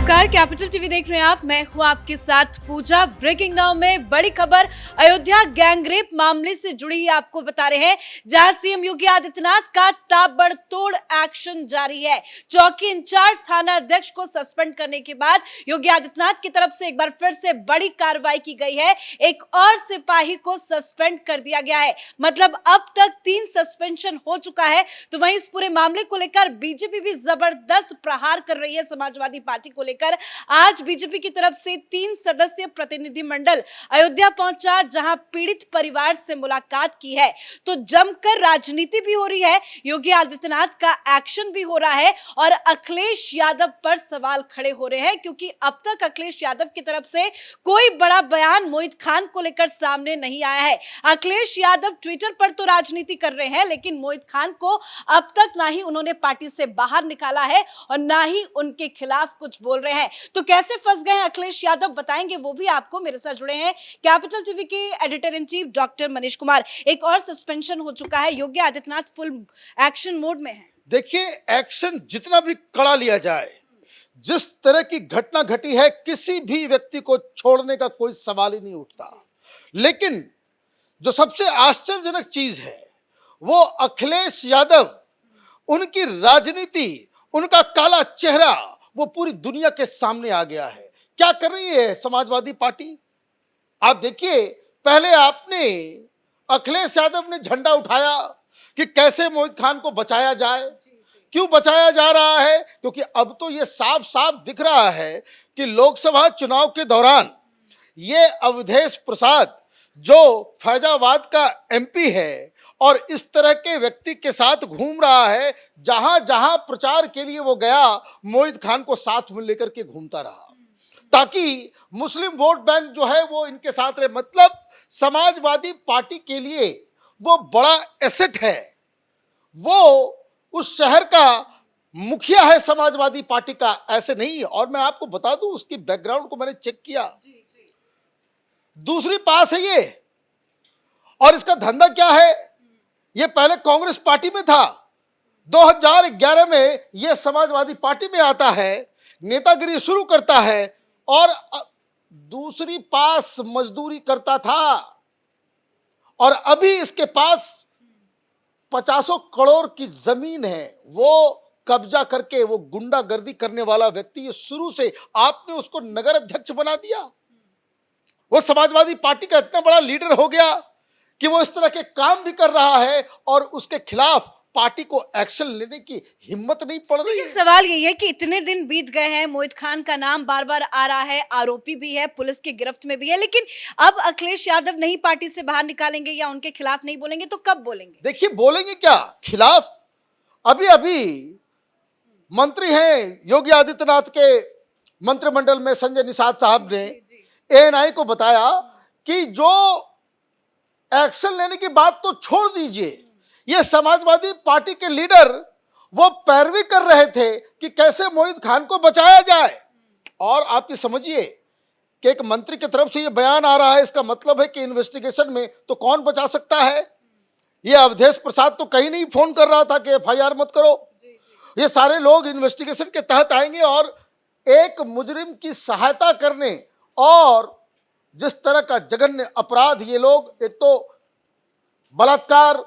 नमस्कार, capital TV देख रहे हैं आप। मैं हूं आपके साथ पूजा। ब्रेकिंग नाउ में बड़ी खबर अयोध्या गैंगरेप मामले से जुड़ी ही आपको बता रहे हैं, जहां सीएम योगी आदित्यनाथ का ताबड़तोड़ एक्शन जारी है। चौकी इंचार्ज थाना अध्यक्ष को सस्पेंड करने के बाद योगी आदित्यनाथ की तरफ से एक बार फिर से बड़ी कार्रवाई की गई है। एक और सिपाही को सस्पेंड कर दिया गया है। मतलब अब तक 3 सस्पेंशन हो चुका है। तो वहीं इस पूरे मामले को लेकर बीजेपी भी जबरदस्त प्रहार कर रही है। समाजवादी पार्टी को लेकर आज बीजेपी की तरफ से 3 सदस्यीय प्रतिनिधिमंडल अयोध्या पहुंचा, जहां पीड़ित परिवार से मुलाकात की है। तो जमकर राजनीति भी हो रही है, योगी आदित्यनाथ का एक्शन भी हो रहा है और अखिलेश यादव पर सवाल खड़े हो रहे हैं, क्योंकि अब तक अखिलेश यादव की तरफ से कोई बड़ा बयान मोहित खान को लेकर सामने नहीं आया है। अखिलेश यादव ट्विटर पर तो राजनीति कर रहे हैं, लेकिन मोहित खान को अब तक ना ही उन्होंने पार्टी से बाहर निकाला है और ना ही उनके खिलाफ कुछ बोल रहे हैं। तो कैसे फंस गए अखिलेश यादव, बताएंगे वो भी आपको। मेरे साथ जुड़े हैं कैपिटल टीवी के editor in chief doctor Manish Kumar. एक और सस्पेंशन हो चुका है, Yogi Adityanath full action mode में है। देखिए, एक्शन जितना भी कड़ा लिया जाए, जिस तरह की घटना घटी है, किसी भी व्यक्ति को छोड़ने का कोई सवाल ही नहीं उठता। लेकिन जो सबसे आश्चर्यजनक चीज है वो अखिलेश यादव, उनकी राजनीति, उनका काला चेहरा वो पूरी दुनिया के सामने आ गया है। क्या कर रही है समाजवादी पार्टी? आप देखिए, पहले आपने अखिलेश यादव ने झंडा उठाया कि कैसे मोहित खान को बचाया जाए। क्यों बचाया जा रहा है? क्योंकि अब तो ये साफ साफ दिख रहा है कि लोकसभा चुनाव के दौरान ये अवधेश प्रसाद, जो फैजाबाद का एमपी है और इस तरह के व्यक्ति के साथ घूम रहा है, जहां जहां प्रचार के लिए वो गया, मोहित खान को साथ में लेकर के घूमता रहा, ताकि मुस्लिम वोट बैंक जो है वो इनके साथ रहे। मतलब समाजवादी पार्टी के लिए वो बड़ा एसेट है। वो उस शहर का मुखिया है समाजवादी पार्टी का, ऐसे नहीं। और मैं आपको बता दूं, उसकी बैकग्राउंड को मैंने चेक किया, दूसरी पास है ये। और इसका धंधा क्या है? ये पहले कांग्रेस पार्टी में था, 2011 में ये समाजवादी पार्टी में आता है, नेतागिरी शुरू करता है और दूसरी पास मजदूरी करता था। और अभी इसके पास 50 करोड़ की जमीन है। वो कब्जा करके वो गुंडागर्दी करने वाला व्यक्ति, ये शुरू से आपने उसको नगर अध्यक्ष बना दिया। वो समाजवादी पार्टी का इतना बड़ा लीडर हो गया कि वो इस तरह के काम भी कर रहा है और उसके खिलाफ पार्टी को एक्शन लेने की हिम्मत नहीं पड़ रही है। सवाल यही है कि इतने दिन बीत गए हैं, मोहित खान का नाम बार बार आ रहा है, आरोपी भी है, पुलिस की गिरफ्त में भी है, लेकिन अब अखिलेश यादव नहीं पार्टी से बाहर निकालेंगे या उनके खिलाफ नहीं बोलेंगे तो कब बोलेंगे? देखिए, बोलेंगे क्या खिलाफ? अभी अभी मंत्री हैं योगी आदित्यनाथ के मंत्रिमंडल में, संजय निषाद साहब ने एएनआई को बताया कि जो एक्शन लेने की बात तो छोड़ दीजिए, ये समाजवादी पार्टी के लीडर वो पैरवी कर रहे थे कि कैसे मोहित खान को बचाया जाए। और आप ये समझिए कि एक मंत्री की तरफ से ये बयान आ रहा है, इसका मतलब है कि इन्वेस्टिगेशन में तो कौन बचा सकता है? ये अवधेश प्रसाद तो कहीं नहीं फोन कर रहा था कि एफआईआर मत करो। ये सारे लोग इन्वेस्टिगेशन के तहत आएंगे और एक मुजरिम की सहायता करने, और जिस तरह का जघन्य अपराध ये लोग, एक तो बलात्कार,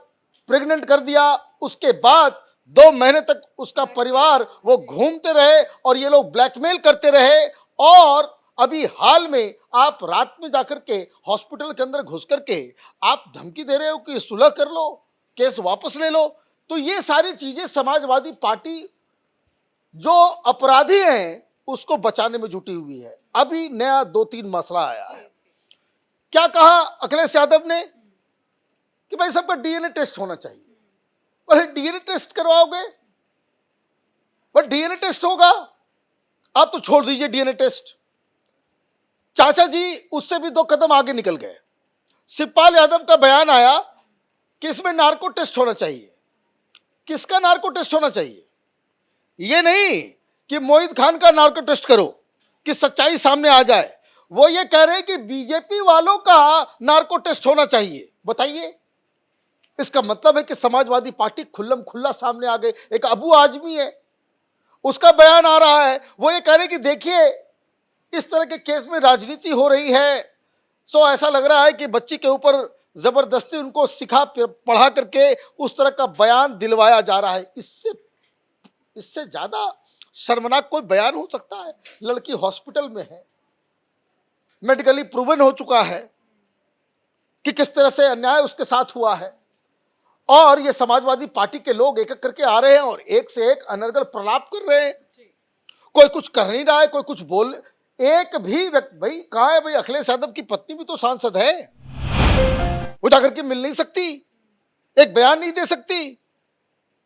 प्रेग्नेंट कर दिया, उसके बाद 2 महीने तक उसका परिवार वो घूमते रहे और ये लोग ब्लैकमेल करते रहे। और अभी हाल में आप रात में जाकर के हॉस्पिटल के अंदर घुस करके आप धमकी दे रहे हो कि सुलह कर लो, केस वापस ले लो। तो ये सारी चीजें समाजवादी पार्टी जो अपराधी हैं उसको बचाने में जुटी हुई है। अभी नया 2-3 मसला आया है। क्या कहा अखिलेश यादव ने कि भाई सबका डीएनए टेस्ट होना चाहिए। और डीएनए टेस्ट करवाओगे? पर डीएनए टेस्ट होगा, आप तो छोड़ दीजिए डीएनए टेस्ट। चाचा जी उससे भी 2 कदम आगे निकल गए। शिवपाल यादव का बयान आया कि इसमें नार्को टेस्ट होना चाहिए। किसका नार्को टेस्ट होना चाहिए? ये नहीं कि मोहित खान का नार्को टेस्ट करो कि सच्चाई सामने आ जाए। वो ये कह रहे हैं कि बीजेपी वालों का नार्को टेस्ट होना चाहिए। बताइए, इसका मतलब है कि समाजवादी पार्टी खुल्लम खुल्ला सामने आ गई। एक अबू आजमी है, उसका बयान आ रहा है, वो ये कह रहे कि देखिए इस तरह के केस में राजनीति हो रही है। सो ऐसा लग रहा है कि बच्ची के ऊपर जबरदस्ती उनको सिखा पढ़ा करके उस तरह का बयान दिलवाया जा रहा है। इससे इससे ज्यादा शर्मनाक कोई बयान हो सकता है? लड़की हॉस्पिटल में है, मेडिकली प्रूवन हो चुका है कि किस तरह से अन्याय उसके साथ हुआ है, और ये समाजवादी पार्टी के लोग एक एक करके आ रहे हैं और एक से एक अनर्गल प्रलाप कर रहे हैं। कोई कुछ कर नहीं रहा है, कोई कुछ बोल, एक भी व्यक्ति, भाई कहाँ है भाई? अखिलेश यादव की पत्नी भी तो सांसद है, वो जाकर के मिल नहीं सकती, एक बयान नहीं दे सकती?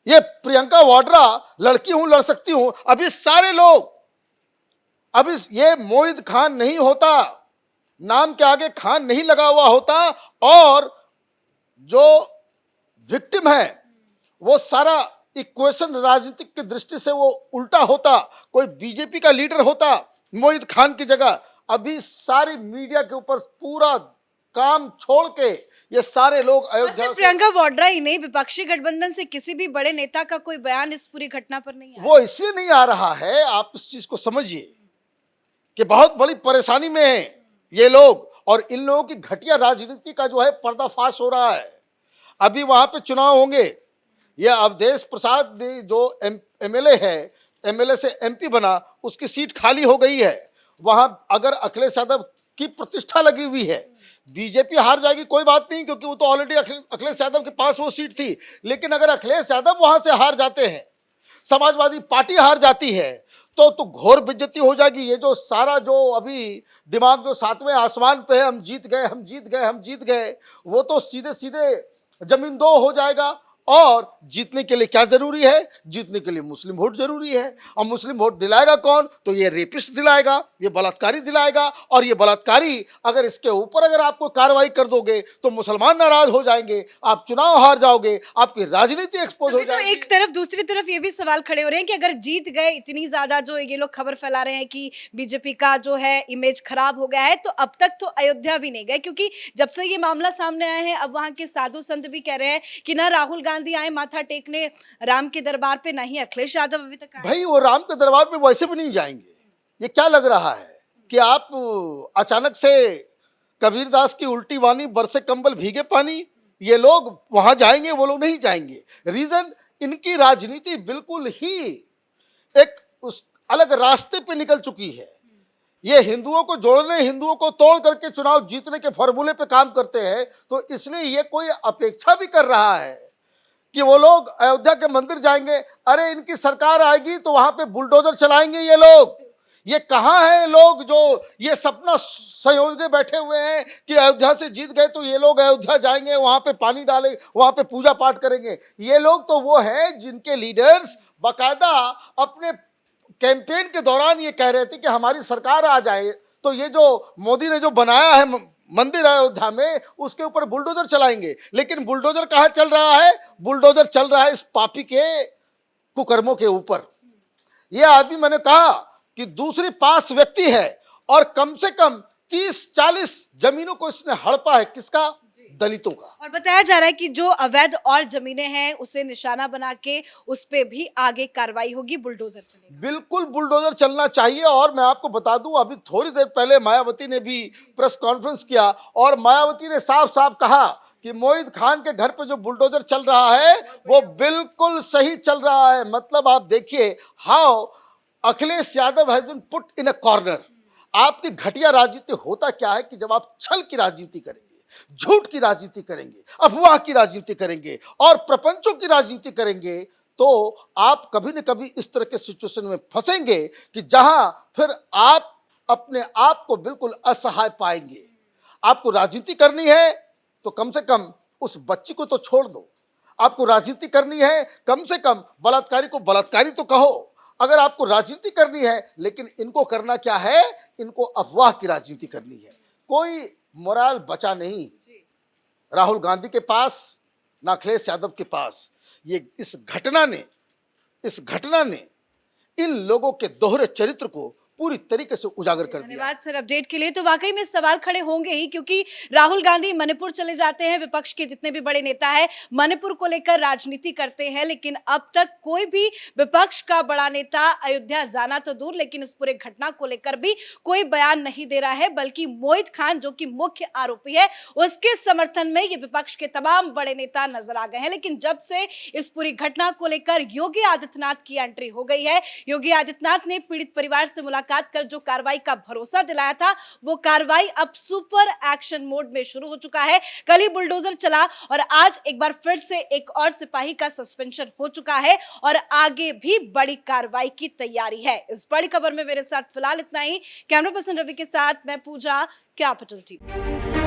ये प्रियंका वाड्रा लड़की हूं, लड़ सकती हूं, अभी सारे लोग, अभी ये मोहित खान नहीं होता, नाम के आगे खान नहीं लगा हुआ होता, और जो विक्टिम है वो सारा इक्वेशन राजनीतिक की दृष्टि से वो उल्टा होता, कोई बीजेपी का लीडर होता मोहित खान की जगह, अभी सारी मीडिया के ऊपर पूरा काम छोड़ के ये सारे लोग अयोध्या से, प्रियंका वाड्रा ही नहीं, विपक्षी गठबंधन से किसी भी बड़े नेता का कोई बयान इस पूरी घटना पर नहीं आया। वो इसलिए नहीं आ रहा है, आप इस चीज को समझिए कि बहुत बड़ी परेशानी में है ये लोग, और इन लोगों की घटिया राजनीति का जो है पर्दाफाश हो रहा है। अभी वहां पे चुनाव होंगे, ये अवधेश प्रसाद जो एमएलए है, एमएलए से एमपी बना, उसकी सीट खाली हो गई है। वहां अगर अखिलेश यादव की प्रतिष्ठा लगी हुई है, बीजेपी हार जाएगी कोई बात नहीं, क्योंकि वो तो ऑलरेडी अखिलेश यादव के पास वो सीट थी, लेकिन अगर अखिलेश यादव वहां से हार जाते हैं, समाजवादी पार्टी हार जाती है, तो घोर बेइज्जती हो जाएगी। ये जो सारा जो अभी दिमाग जो सातवें आसमान पे है, हम जीत गए, हम जीत गए, हम जीत गए, वो तो सीधे सीधे जमीन दो हो जाएगा। और जीतने के लिए क्या जरूरी है? जीतने के लिए मुस्लिम वोट जरूरी है, और मुस्लिम वोट दिलाएगा कौन? तो ये रेपिस्ट दिलाएगा, ये बलात्कारी दिलाएगा, और ये बलात्कारी अगर इसके ऊपर अगर आपको कार्रवाई कर दोगे तो मुसलमान नाराज हो जाएंगे, आप चुनाव हार जाओगे, आपकी राजनीति एक्सपोज हो तो जाएगी। एक तरफ, दूसरी तरफ ये भी सवाल खड़े हो रहे हैं कि अगर जीत गए, इतनी ज्यादा जो ये लोग खबर फैला रहे हैं कि बीजेपी का जो है इमेज खराब हो गया है, तो अब तक तो अयोध्या भी नहीं गए, क्योंकि जब से ये मामला सामने आया है, अब वहां के साधु संत भी कह रहे हैं कि ना राहुल गांधी आए माथा टेकने राम के दरबार पे, नहीं अखिलेश यादव अभी तक आए। भाई वो राम के दरबार पे वैसे भी नहीं जाएंगे। ये क्या लग रहा है कि आप अचानक से कबीरदास की उल्टी वाणी बरसे कंबल भीगे पानी, ये लोग वहां जाएंगे? वो लोग नहीं जाएंगे। रीजन, इनकी राजनीति बिल्कुल ही एक उस अलग रास्ते पे निकल चुकी है। ये हिंदुओं को जोड़ने, हिंदुओं को तोड़ करके चुनाव जीतने के फॉर्मूले पे काम करते हैं, तो इसलिए ये कोई अपेक्षा भी कर रहा है कि वो लोग अयोध्या के मंदिर जाएंगे, अरे इनकी सरकार आएगी तो वहां पे बुलडोजर चलाएंगे ये लोग। ये कहाँ है लोग जो ये सपना संयोगे बैठे हुए हैं कि अयोध्या से जीत गए तो ये लोग अयोध्या जाएंगे, वहां पे पानी डालेंगे, वहां पे पूजा पाठ करेंगे? ये लोग तो वो हैं जिनके लीडर्स बाकायदा अपने कैंपेन के दौरान ये कह रहे थे कि हमारी सरकार आ जाए तो ये जो मोदी ने जो बनाया है मंदिर अयोध्या में, उसके ऊपर बुलडोजर चलाएंगे। लेकिन बुलडोजर कहाँ चल रहा है? बुलडोजर चल रहा है इस पापी के कुकर्मों के ऊपर। यह आदमी, मैंने कहा कि दूसरी पास व्यक्ति है, और कम से कम 30-40 जमीनों को इसने हड़पा है। किसका? दलितों का। और बताया जा रहा है कि जो अवैध और जमीनें हैं उसे निशाना बना के उस पे भी आगे कार्रवाई होगी, बुलडोजर चलेगा। बिल्कुल बुलडोजर चलना चाहिए। और मैं आपको बता दूं, अभी थोड़ी देर पहले मायावती ने भी प्रेस कॉन्फ्रेंस किया, और मायावती ने साफ साफ कहा कि मोहित खान के घर पे जो बुलडोजर चल रहा है वो बिल्कुल सही चल रहा है। मतलब आप देखिए how Akhilesh Yadav has been put in a corner. आपकी घटिया राजनीति होता क्या है कि जब आप छल की राजनीति करेंगे, झूठ की राजनीति करेंगे, अफवाह की राजनीति करेंगे और प्रपंचों की राजनीति करेंगे, तो आप कभी न कभी इस तरह के सिचुएशन में फंसेंगे कि जहां फिर आप अपने आप को बिल्कुल असहाय पाएंगे। आपको राजनीति करनी है तो कम से कम उस बच्ची को तो छोड़ दो। आपको राजनीति करनी है, कम से कम बलात्कारी को बलात्कारी तो कहो। अगर आपको राजनीति करनी है, लेकिन इनको करना क्या है? इनको अफवाह की राजनीति करनी है। कोई मोराल बचा नहीं राहुल गांधी के पास, ना अखिलेश यादव के पास। ये इस घटना ने इन लोगों के दोहरे चरित्र को पूरी तरीके से उजागर कर दिया। धन्यवाद सर अपडेट के लिए। तो वाकई में सवाल खड़े होंगे ही, क्योंकि राहुल गांधी मणिपुर चले जाते हैं, विपक्ष के जितने भी बड़े नेता हैं मणिपुर को लेकर राजनीति करते हैं, लेकिन अब तक कोई भी विपक्ष का बड़ा नेता अयोध्या जाना तो दूर, लेकिन इस पूरे घटना को लेकर भी कोई बयान नहीं दे रहा है, बल्कि मोहित खान जो कि मुख्य आरोपी है उसके समर्थन में ये विपक्ष के तमाम बड़े नेता नजर आ गए हैं। लेकिन जब से इस पूरी घटना को लेकर योगी आदित्यनाथ की एंट्री हो गई है, योगी आदित्यनाथ ने पीड़ित परिवार से मुलाकात कर जो कार्रवाई का भरोसा दिलाया था, वो कार्रवाई अब सुपर एक्शन मोड में शुरू हो चुका है। कल ही बुलडोजर चला और आज एक बार फिर से एक और सिपाही का सस्पेंशन हो चुका है और आगे भी बड़ी कार्रवाई की तैयारी है। इस बड़ी खबर में मेरे साथ फिलहाल इतना ही। कैमरा पर्सन रवि के साथ मैं पूजा, कैपिटल टीवी।